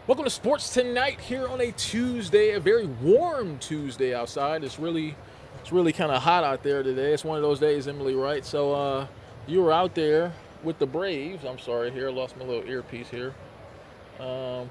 Welcome to Sports Tonight here on a Tuesday, a very warm Tuesday outside. It's really kind of hot out there today. It's one of those days, Emily, right? So you were out there with the Braves. I'm sorry here, I lost my little earpiece here. Um,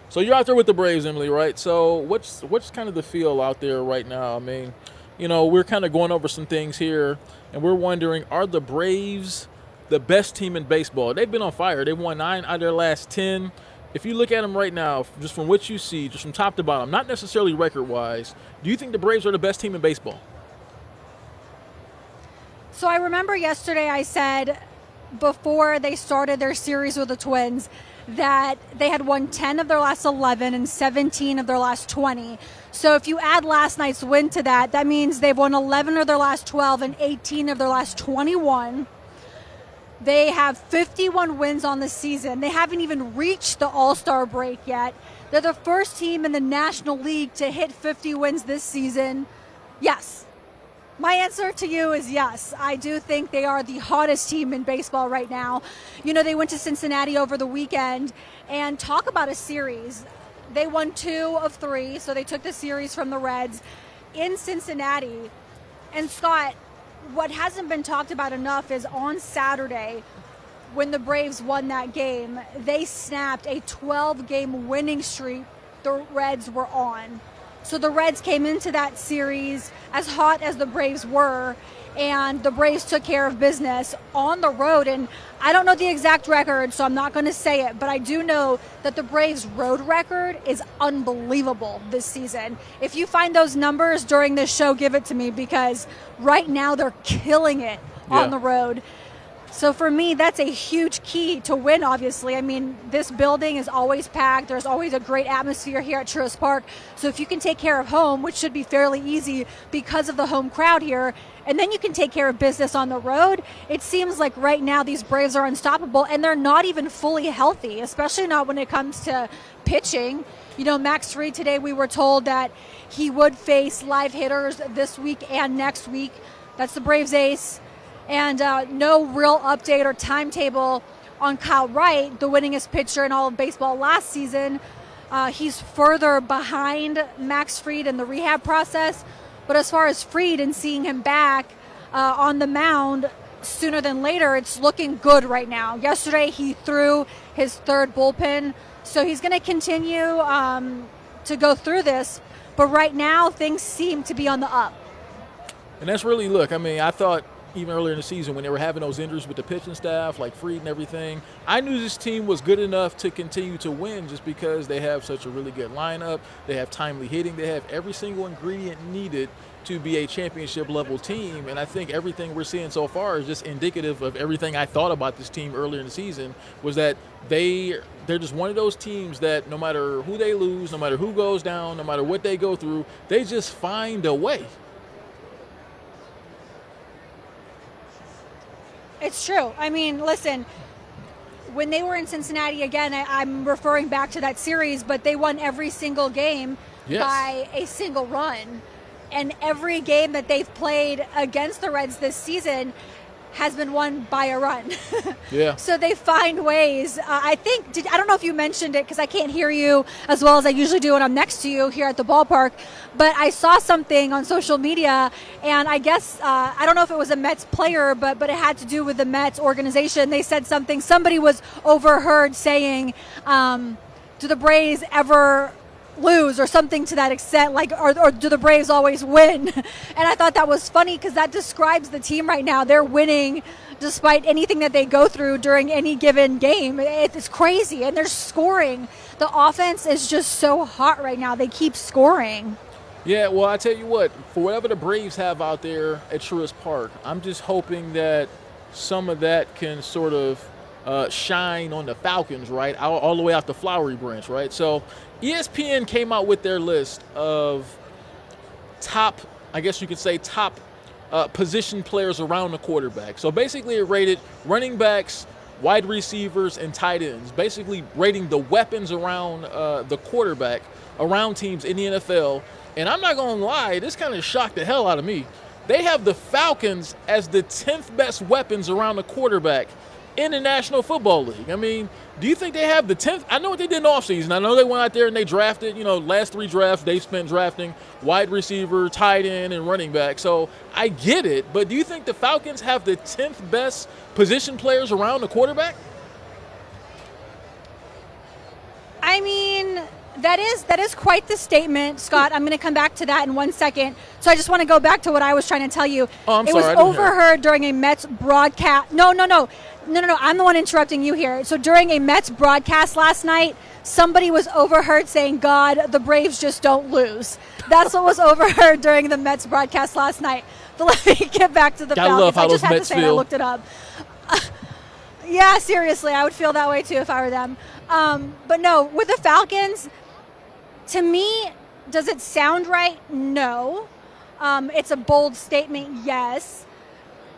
so you're out there with the Braves, Emily, right? So what's kind of the feel out there right now? I mean, we're kind of going over some things here, and we're wondering, are the Braves the best team in baseball? They've been on fire. They've won 9 out of their last 10. If you look at them right now, just from what you see, just from top to bottom, not necessarily record-wise, do you think the Braves are the best team in baseball? So I remember yesterday I said before they started their series with the Twins that they had won 10 of their last 11 and 17 of their last 20. So if you add last night's win to that, that means they've won 11 of their last 12 and 18 of their last 21. They have 51 wins on the season. They haven't even reached the All-Star break yet. They're the first team in the National League to hit 50 wins this season. Yes. My answer to you is yes. I do think they are the hottest team in baseball right now. They went to Cincinnati over the weekend, and talk about a series. They won 2 of 3, so they took the series from the Reds in Cincinnati. And Scott, what hasn't been talked about enough is on Saturday, when the Braves won that game, they snapped a 12-game winning streak the Reds were on. So the Reds came into that series as hot as the Braves were, and the Braves took care of business on the road. And I don't know the exact record, so I'm not going to say it, but I do know that the Braves' road record is unbelievable this season. If you find those numbers during this show, give it to me, because right now they're killing it on the road. So for me, that's a huge key to win, obviously. I mean, this building is always packed. There's always a great atmosphere here at Truist Park. So if you can take care of home, which should be fairly easy because of the home crowd here, and then you can take care of business on the road, it seems like right now these Braves are unstoppable, and they're not even fully healthy, especially not when it comes to pitching. Max Fried today, we were told that he would face live hitters this week and next week. That's the Braves ace. And no real update or timetable on Kyle Wright, the winningest pitcher in all of baseball last season. He's further behind Max Fried in the rehab process. But as far as Fried and seeing him back on the mound sooner than later, it's looking good right now. Yesterday he threw his 3rd bullpen, so he's going to continue to go through this. But right now things seem to be on the up. And that's really, I thought even earlier in the season when they were having those injuries with the pitching staff, like Fried and everything, I knew this team was good enough to continue to win just because they have such a really good lineup. They have timely hitting. They have every single ingredient needed to be a championship-level team. And I think everything we're seeing so far is just indicative of everything I thought about this team earlier in the season, was that they're just one of those teams that no matter who they lose, no matter who goes down, no matter what they go through, they just find a way. It's true. I mean, listen, when they were in Cincinnati, again, I'm referring back to that series, but they won every single game by a single run. And every game that they've played against the Reds this season has been won by a run. So they find ways. I don't know if you mentioned it because I can't hear you as well as I usually do when I'm next to you here at the ballpark, but I saw something on social media, and I guess, I don't know if it was a Mets player, but it had to do with the Mets organization. They said somebody was overheard saying, do the Braves ever lose, or something to that extent, like, or do the Braves always win? And I thought that was funny because that describes the team right now. They're winning despite anything that they go through during any given game. It's crazy, and they're scoring. The offense is just so hot right now. They keep scoring. Yeah, well, I tell you what, for whatever the Braves have out there at Truist Park, I'm just hoping that some of that can sort of shine on the Falcons, right, all the way out the Flowery Branch, right? So ESPN came out with their list of top, I guess you could say, top position players around the quarterback. So basically it rated running backs, wide receivers, and tight ends, basically rating the weapons around the quarterback, around teams in the NFL. And I'm not going to lie, this kind of shocked the hell out of me. They have the Falcons as the 10th best weapons around the quarterback in the National Football League. I mean, do you think they have the 10th? I know what they did in the offseason. I know they went out there and they drafted, last 3 drafts they spent drafting wide receiver, tight end, and running back. So I get it, but do you think the Falcons have the 10th best position players around the quarterback? I mean, that is quite the statement, Scott. I'm going to come back to that in 1 second. So I just want to go back to what I was trying to tell you. Oh, I'm sorry. It was overheard during a Mets broadcast. No. I'm the one interrupting you here. So during a Mets broadcast last night, somebody was overheard saying, "God, the Braves just don't lose." That's what was overheard during the Mets broadcast last night. But let me get back to the Falcons. Love how I just those had Mets to say feel. I looked it up. Yeah, seriously, I would feel that way too if I were them. But no, with the Falcons, to me, does it sound right? No. It's a bold statement, yes.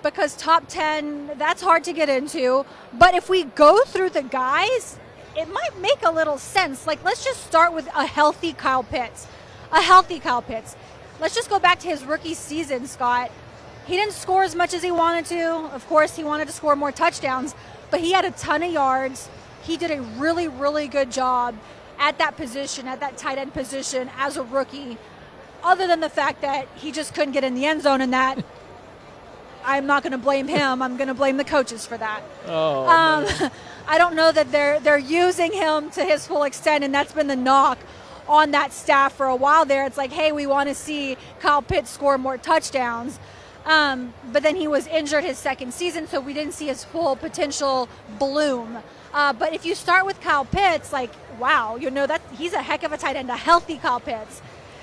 Because top 10, that's hard to get into. But if we go through the guys, it might make a little sense. Like, let's just start with a healthy Kyle Pitts. Let's just go back to his rookie season, Scott. He didn't score as much as he wanted to. Of course, he wanted to score more touchdowns. But he had a ton of yards. He did a really, really good job at that position, at that tight end position as a rookie. Other than the fact that he just couldn't get in the end zone, and that I'm not going to blame him. I'm going to blame the coaches for that. I don't know that they're using him to his full extent, and that's been the knock on that staff for a while there. It's like, hey, we want to see Kyle Pitts score more touchdowns. But then he was injured his second season, so we didn't see his full potential bloom. But if you start with Kyle Pitts, like, wow, that he's a heck of a tight end, a healthy Kyle Pitts.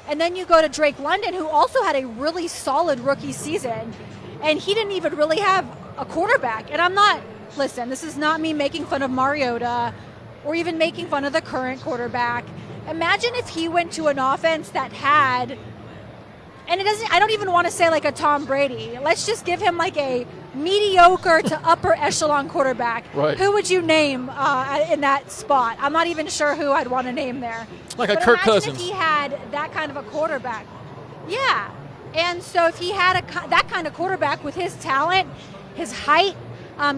And then you go to Drake London, who also had a really solid rookie season, and he didn't even really have a quarterback. And listen, this is not me making fun of Mariota or even making fun of the current quarterback. Imagine if he went to an offense that had, and I don't even want to say like a Tom Brady. Let's just give him like a mediocre to upper echelon quarterback. Right. Who would you name in that spot? I'm not even sure who I'd want to name there. Like a Kirk Cousins. If he had that kind of a quarterback. Yeah. And so if he had that kind of quarterback with his talent, his height,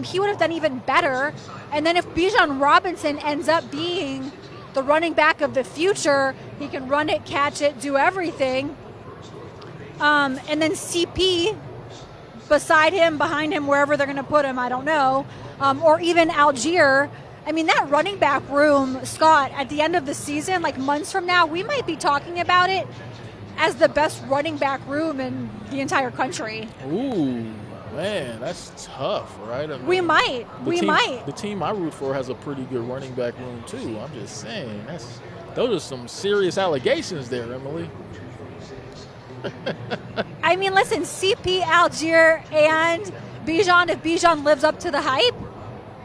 he would have done even better. And then if Bijan Robinson ends up being the running back of the future, he can run it, catch it, do everything. And then CP beside him, behind him, wherever they're going to put him, I don't know. Or even Algier. I mean, that running back room, Scott, at the end of the season, like months from now, we might be talking about it as the best running back room in the entire country. Ooh, man, that's tough, right? I mean, we might. The team I root for has a pretty good running back room, too. I'm just saying, those are some serious allegations there, Emily. I mean, listen, CP, Algier, and Bijan, if Bijan lives up to the hype,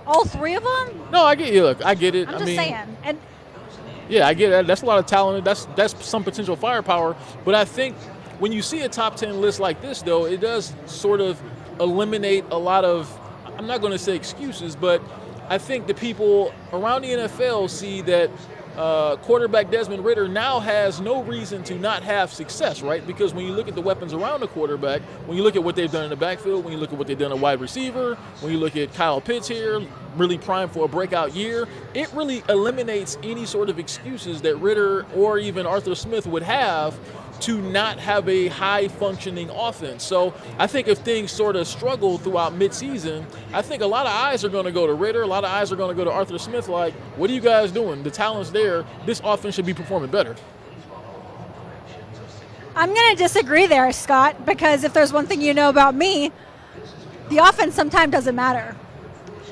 all three of them? No, I get you. Look, I get it. I'm just saying. And yeah, I get it. That's a lot of talent. That's some potential firepower. But I think when you see a top 10 list like this, though, it does sort of eliminate a lot of, I'm not going to say excuses, but I think the people around the NFL see that quarterback Desmond Ridder now has no reason to not have success, right? Because when you look at the weapons around the quarterback, when you look at what they've done in the backfield, when you look at what they've done at wide receiver, when you look at Kyle Pitts here, really primed for a breakout year, it really eliminates any sort of excuses that Ridder or even Arthur Smith would have to not have a high-functioning offense. So I think if things sort of struggle throughout midseason, I think a lot of eyes are going to go to Ridder, a lot of eyes are going to go to Arthur Smith like, what are you guys doing? The talent's there. This offense should be performing better. I'm going to disagree there, Scott, because if there's one thing you know about me, the offense sometimes doesn't matter.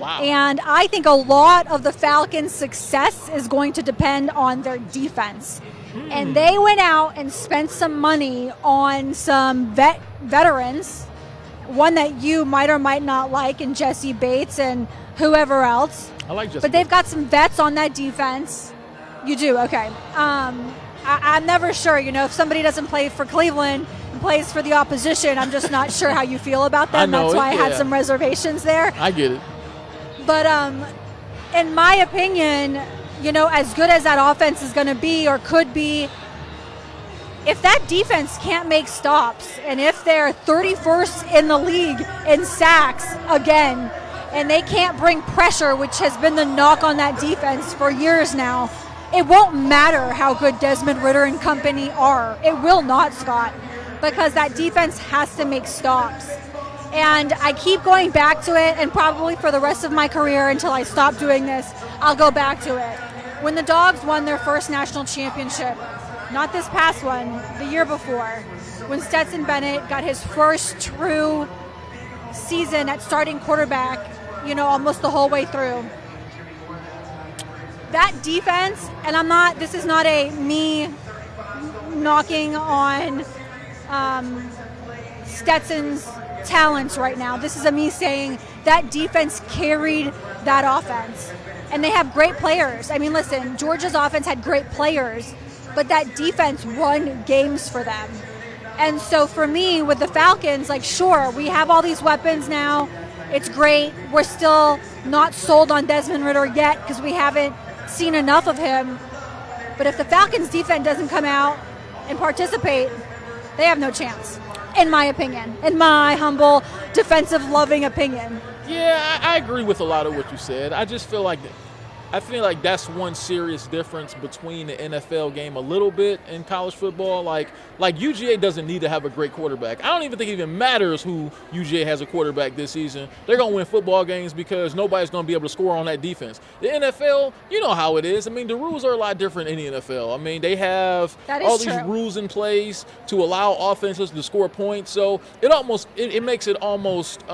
Wow. And I think a lot of the Falcons' success is going to depend on their defense. And they went out and spent some money on some veterans, one that you might or might not like, in Jesse Bates and whoever else. I like Jesse But they've got some vets on that defense. You do? Okay. I'm never sure. If somebody doesn't play for Cleveland and plays for the opposition, I'm just not sure how you feel about them. That's why I had some reservations there. I get it. But in my opinion, as good as that offense is going to be or could be, if that defense can't make stops, and if they're 31st in the league in sacks again, and they can't bring pressure, which has been the knock on that defense for years now, it won't matter how good Desmond Ridder and company are. It will not, Scott, because that defense has to make stops. And I keep going back to it, and probably for the rest of my career until I stop doing this, I'll go back to it. When the Dogs won their first national championship, not this past one, the year before, when Stetson Bennett got his first true season at starting quarterback, almost the whole way through. That defense, and this is not me knocking on Stetson's talents right now. This is me saying that defense carried that offense. And they have great players. I mean, listen, Georgia's offense had great players, but that defense won games for them. And so for me, with the Falcons, sure, we have all these weapons now. It's great. We're still not sold on Desmond Ridder yet because we haven't seen enough of him. But if the Falcons defense doesn't come out and participate, they have no chance, in my opinion, in my humble, defensive-loving opinion. Yeah, I agree with a lot of what you said. I just feel like that's one serious difference between the NFL game a little bit in college football. Like UGA doesn't need to have a great quarterback. I don't even think it even matters who UGA has a quarterback this season. They're going to win football games because nobody's going to be able to score on that defense. The NFL, you know how it is. I mean, the rules are a lot different in the NFL. I mean, they have all these rules in place to allow offenses to score points. So it makes it almost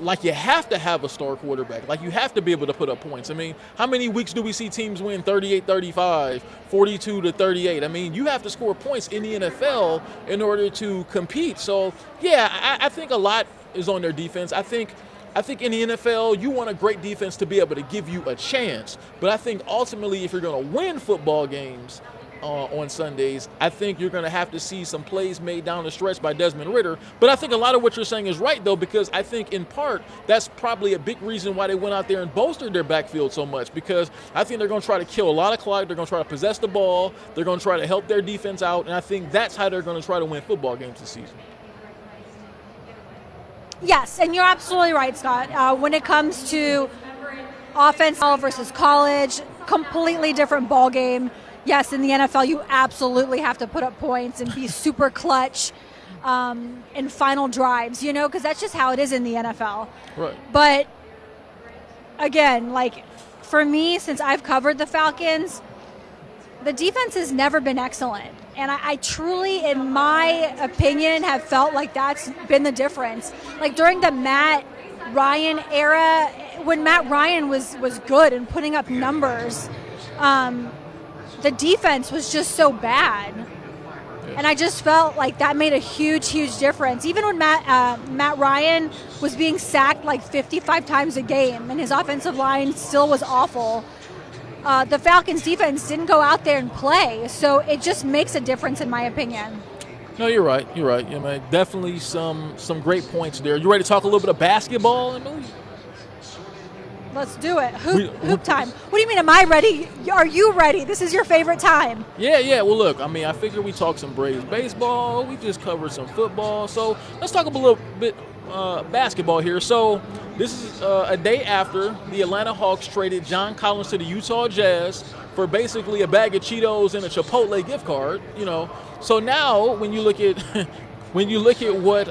like you have to have a star quarterback. Like you have to be able to put up points. I mean, how many weeks do we see teams win 38-35, 42-38? I mean, you have to score points in the NFL in order to compete. So, yeah, I think a lot is on their defense. I think in the NFL, you want a great defense to be able to give you a chance. But I think ultimately if you're going to win football games on Sundays, I think you're going to have to see some plays made down the stretch by Desmond Ridder. But I think a lot of what you're saying is right, though, because I think in part that's probably a big reason why they went out there and bolstered their backfield so much, because I think they're going to try to kill a lot of clock. They're going to try to possess the ball. They're going to try to help their defense out, and I think that's how they're going to try to win football games this season. Yes, and you're absolutely right, Scott. When it comes to offense versus college, completely different ball game. Yes, in the NFL, you absolutely have to put up points and be super clutch in final drives, because that's just how it is in the NFL. Right. But, again, for me, since I've covered the Falcons, the defense has never been excellent. And I truly, in my opinion, have felt like that's been the difference. During the Matt Ryan era, when Matt Ryan was good and putting up numbers, the defense was just so bad. Yeah. And I just felt like that made a huge, huge difference. Even when Matt Ryan was being sacked 55 times a game and his offensive line still was awful, the Falcons defense didn't go out there and play. So it just makes a difference in my opinion. No, you're right. Yeah, man, definitely some great points there. You ready to talk a little bit of basketball, Emily? Let's do it. Hoop time. What do you mean, am I ready? Are you ready? This is your favorite time. Yeah. Well, look, I figure we talk some Braves baseball. We just covered some football. So let's talk a little bit basketball here. So this is a day after the Atlanta Hawks traded John Collins to the Utah Jazz for basically a bag of Cheetos and a Chipotle gift card, So now when you look at what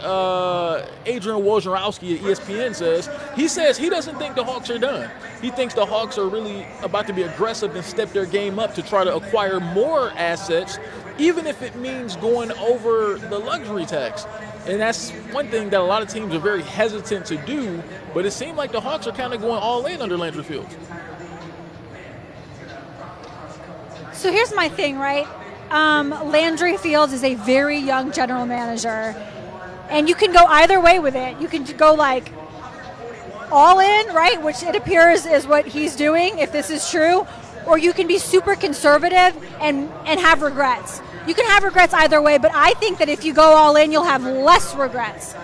Adrian Wojnarowski at ESPN says he doesn't think the Hawks are done. He thinks the Hawks are really about to be aggressive and step their game up to try to acquire more assets, even if it means going over the luxury tax. And that's one thing that a lot of teams are very hesitant to do, but it seemed like the Hawks are kind of going all in under Landry Fields. So here's my thing, right? Landry Fields is a very young general manager, and you can go either way with it. You can go all in, right, which it appears is what he's doing, if this is true, or you can be super conservative and have regrets. You can have regrets either way, but I think that if you go all in, you'll have less regrets.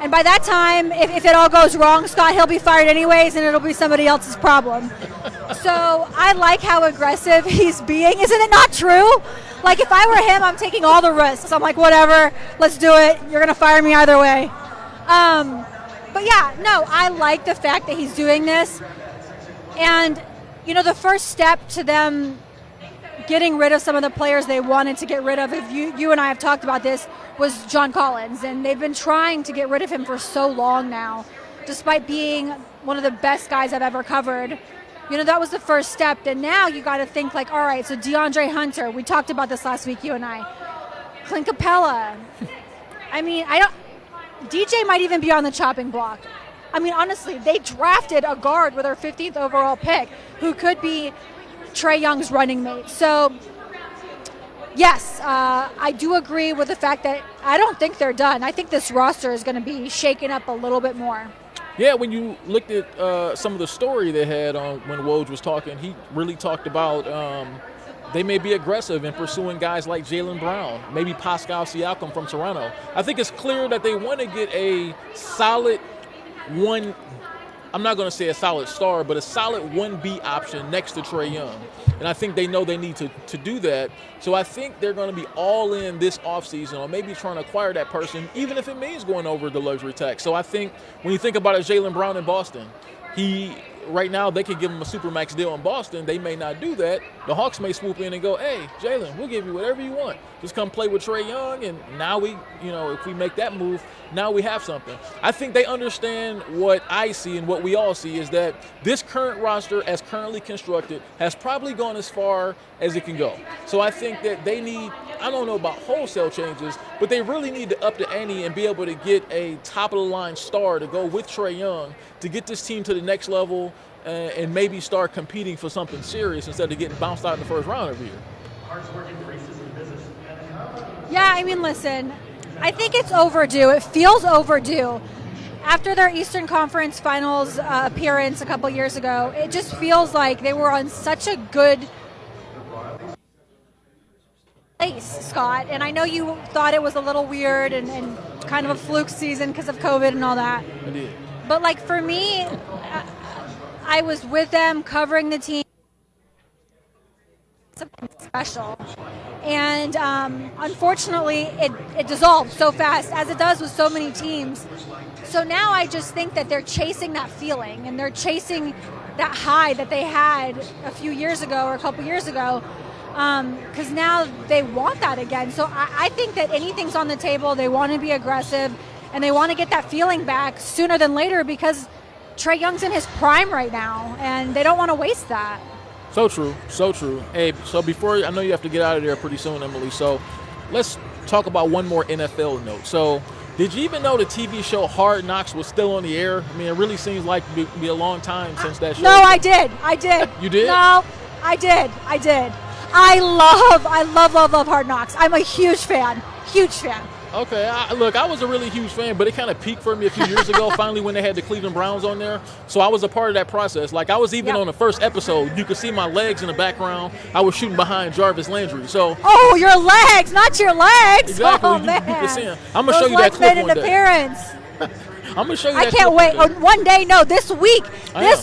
And by that time, if it all goes wrong, Scott, he'll be fired anyways, and it'll be somebody else's problem. So I like how aggressive he's being. Isn't it not true? If I were him, I'm taking all the risks. I'm like, whatever, let's do it. You're going to fire me either way. But yeah, no, I like the fact that he's doing this. And, the first step to them getting rid of some of the players they wanted to get rid of, if you and I have talked about this, was John Collins. And they've been trying to get rid of him for so long now, despite being one of the best guys I've ever covered. That was the first step. And now you got to think like, all right, so DeAndre Hunter, we talked about this last week, you and I. Clint Capella. DJ might even be on the chopping block. Honestly, they drafted a guard with their 15th overall pick who could be Trae Young's running mate. So, yes, I do agree with the fact that I don't think they're done. I think this roster is going to be shaken up a little bit more. Yeah, when you looked at some of the story they had on when Woj was talking, he really talked about they may be aggressive in pursuing guys like Jaylen Brown, maybe Pascal Siakam from Toronto. I think it's clear that they want to get a solid one, I'm not going to say a solid star, but a solid 1B option next to Trae Young. And I think they know they need to do that. So I think they're going to be all in this offseason or maybe trying to acquire that person, even if it means going over the luxury tax. So I think when you think about it, Jaylen Brown in Boston, right now they could give him a supermax deal in Boston. They may not do that. The Hawks may swoop in and go, hey, Jaylen, we'll give you whatever you want. Just come play with Trae Young, and now if we make that move, now we have something. I think they understand what I see and what we all see is that this current roster, as currently constructed, has probably gone as far as it can go. So I think that they need, I don't know about wholesale changes, but they really need to up the ante and be able to get a top-of-the-line star to go with Trae Young to get this team to the next level and maybe start competing for something serious instead of getting bounced out in the first round every year. Yeah, listen, I think it's overdue. It feels overdue. After their Eastern Conference Finals appearance a couple years ago, it just feels like they were on such a good place, Scott. And I know you thought it was a little weird and kind of a fluke season because of COVID and all that. I did. But, for me, I was with them covering the team. Something special. And unfortunately, it dissolved so fast, as it does with so many teams. So now I just think that they're chasing that feeling, and they're chasing that high that they had a few years ago or a couple years ago, because now they want that again. So I think that anything's on the table. They want to be aggressive, and they want to get that feeling back sooner than later because Trae Young's in his prime right now, and they don't want to waste that. So true, so true. Hey, so before, I know you have to get out of there pretty soon, Emily, so let's talk about one more NFL note. So did you even know the TV show Hard Knocks was still on the air? It really seems like it'd be a long time since that show. No, I did. You did? No, I did. I love Hard Knocks. I'm a huge fan. Okay, I was a really huge fan, but it kind of peaked for me a few years ago, finally, when they had the Cleveland Browns on there. So I was a part of that process. I was even on the first episode. You could see my legs in the background. I was shooting behind Jarvis Landry. So. Oh, your legs, not your legs. Exactly. Oh, man. You can see them. I'm going to show you that clip one day. I'm going to show you that I can't wait. One day, no, this week.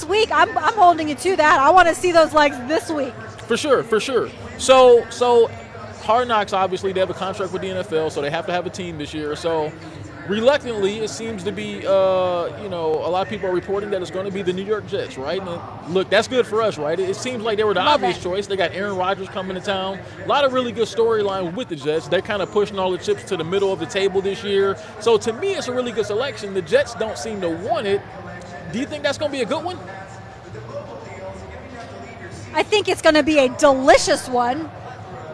Week, I'm holding you to that. I want to see those legs this week. For sure. So Hard Knocks, obviously, they have a contract with the NFL, so they have to have a team this year. So, reluctantly, it seems to be, a lot of people are reporting that it's going to be the New York Jets, right? And look, that's good for us, right? It seems like they were the obvious choice. They got Aaron Rodgers coming to town. A lot of really good storylines with the Jets. They're kind of pushing all the chips to the middle of the table this year. So, to me, it's a really good selection. The Jets don't seem to want it. Do you think that's going to be a good one? I think it's going to be a delicious one.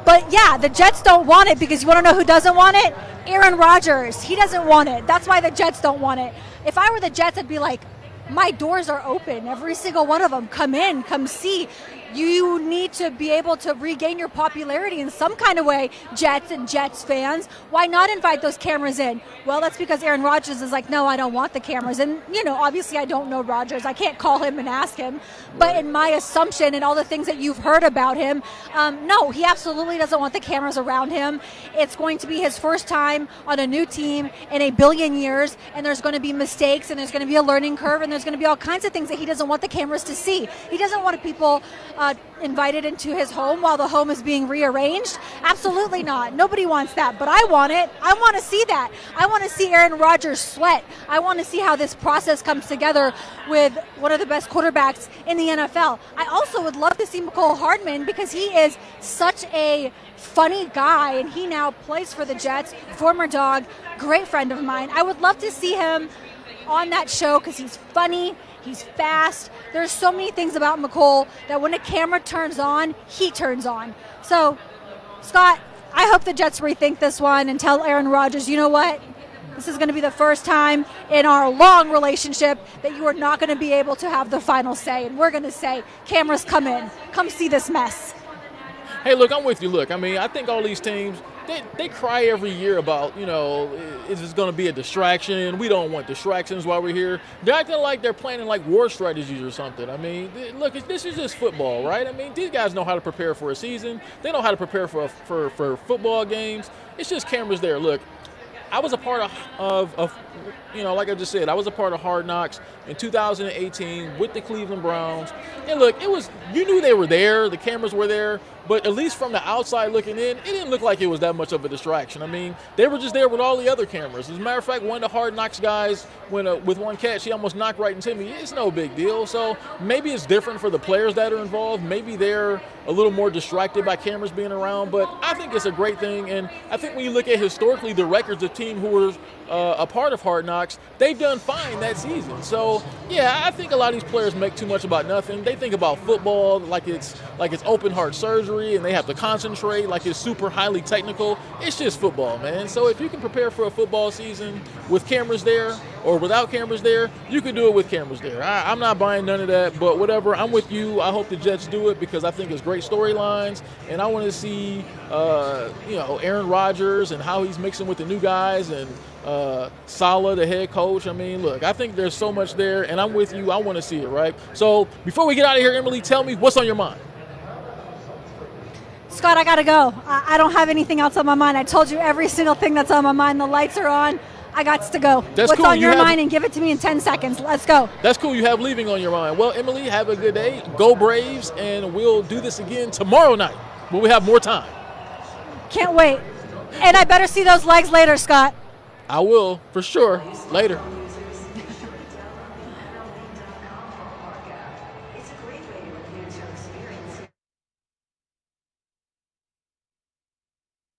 But, yeah, the Jets don't want it because you want to know who doesn't want it? Aaron Rodgers. He doesn't want it. That's why the Jets don't want it. If I were the Jets, I'd be like, my doors are open. Every single one of them. Come in. Come see. You need to be able to regain your popularity in some kind of way, Jets and Jets fans. Why not invite those cameras in? Well, that's because Aaron Rodgers is like, no, I don't want the cameras. And, obviously I don't know Rodgers. I can't call him and ask him. But in my assumption and all the things that you've heard about him, no, he absolutely doesn't want the cameras around him. It's going to be his first time on a new team in a billion years, and there's going to be mistakes, and there's going to be a learning curve, and there's going to be all kinds of things that he doesn't want the cameras to see. He doesn't want people invited into his home while the home is being rearranged? Absolutely not. Nobody wants that, but I want it. I want to see that. I want to see Aaron Rodgers sweat. I want to see how this process comes together with one of the best quarterbacks in the NFL. I also would love to see McCole Hardman because he is such a funny guy, and he now plays for the Jets, former Dog, great friend of mine. I would love to see him on that show because he's funny, he's fast. There's so many things about McCole that when a camera turns on, he turns on. So, Scott, I hope the Jets rethink this one and tell Aaron Rodgers, you know what? This is going to be the first time in our long relationship that you are not going to be able to have the final say. And we're going to say, cameras, come in. Come see this mess. Hey, look, I'm with you. Look, I mean, I think all these teams, they cry every year about, is this going to be a distraction? We don't want distractions while we're here. They're acting like they're planning like war strategies or something. I mean, look, this is just football, right? I mean, these guys know how to prepare for a season. They know how to prepare for football games. It's just cameras there. Look, I was a part of like I just said, I was a part of Hard Knocks in 2018 with the Cleveland Browns. And look, you knew they were there, the cameras were there, but at least from the outside looking in, it didn't look like it was that much of a distraction. I mean, they were just there with all the other cameras. As a matter of fact, one of the Hard Knocks guys, with one catch, he almost knocked right into me. It's no big deal. So maybe it's different for the players that are involved. Maybe they're a little more distracted by cameras being around, but I think it's a great thing. And I think when you look at historically the records of teams who were a part of Hard Knocks, they've done fine that season. So yeah, I think a lot of these players make too much about nothing. They think about football like it's open heart surgery and they have to concentrate like it's super highly technical. It's just football, man. So if you can prepare for a football season with cameras there or without cameras there, you can do it with cameras there. I'm not buying none of that, but whatever. I'm with you. I hope the Jets do it because I think it's great storylines, and I want to see Aaron Rodgers and how he's mixing with the new guys and Saleh, the head coach. I mean, look, I think there's so much there, and I'm with you. I want to see it, right? So before we get out of here, Emily, tell me what's on your mind. Scott, I got to go. I don't have anything else on my mind. I told you every single thing that's on my mind. The lights are on. I got to go. That's what's cool. on your mind, and give it to me in 10 seconds. Let's go. That's cool. You have leaving on your mind. Well, Emily, have a good day. Go Braves, and we'll do this again tomorrow night when we have more time. Can't wait. And I better see those legs later, Scott. I will, for sure. Later.